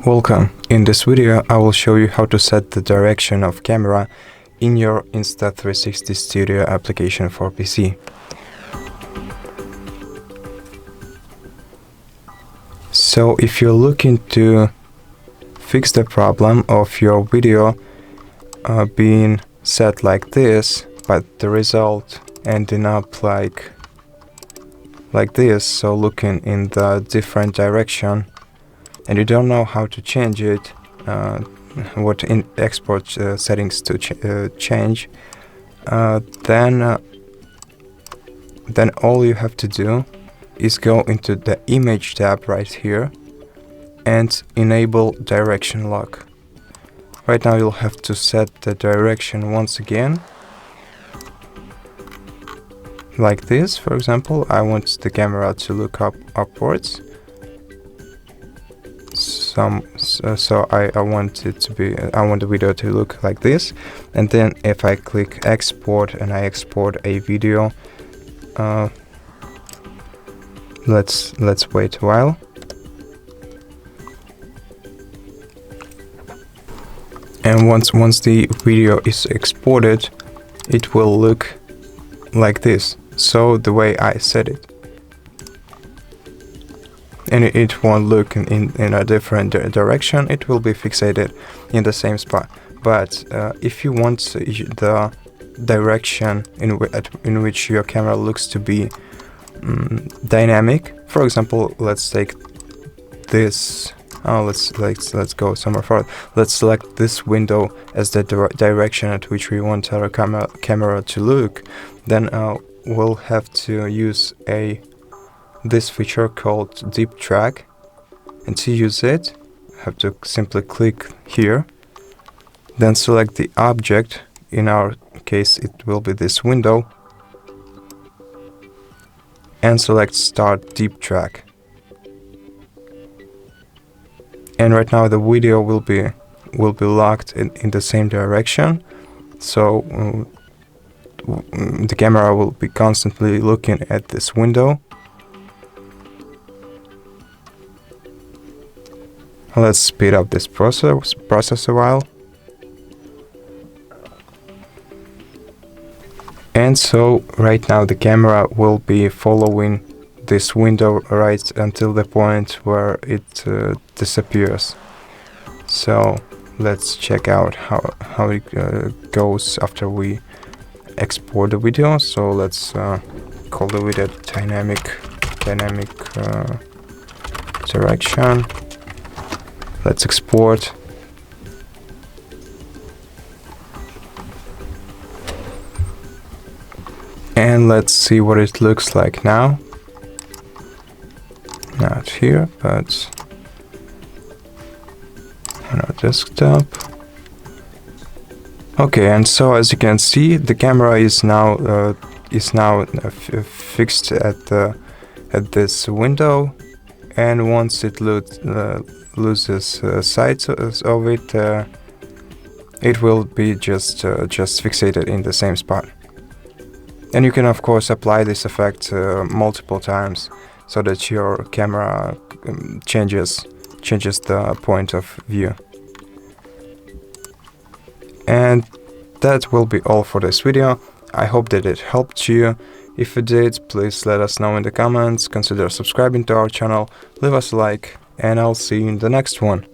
Welcome. In this video I will show you how to set the direction of camera in your Insta360 Studio application for PC. So if you're looking to fix the problem of your video being set like this, but the result ending up like this, so looking in the different direction, and you don't know how to change it, what in export settings to change, then all you have to do is go into the image tab right here and enable direction lock. Right now you'll have to set the direction once again, like this. For example, I want the camera to look upwards. So I want it to be, I want the video to look like this, and then if I click export and I export a video, let's wait a while. And once the video is exported, it will look like this, so the way I set it. And it won't look in a different direction, it will be fixated in the same spot. But if you want the direction in which your camera looks to be dynamic, for example, let's take this, let's go somewhere further. Let's select this window as the direction at which we want our camera to look. Then we'll have to use this feature called deep track, and to use it have to simply click here, then select the object. In our case it will be this window, and select start deep track. And right now the video will be locked in the same direction, so the camera will be constantly looking at this window. Let's speed up this process a while. And so right now the camera will be following this window right until the point where it disappears. So let's check out how it goes after we export the video. So let's call the video dynamic direction. Let's export. And let's see what it looks like now. Not here, but on our desktop. Okay, and so as you can see, the camera is now fixed at this window, and once it loses sight of it, it will be just fixated in the same spot. And you can of course apply this effect multiple times, so that your camera changes the point of view. And that will be all for this video. I hope that it helped you. If it did, please let us know in the comments, consider subscribing to our channel, leave us a like, and I'll see you in the next one.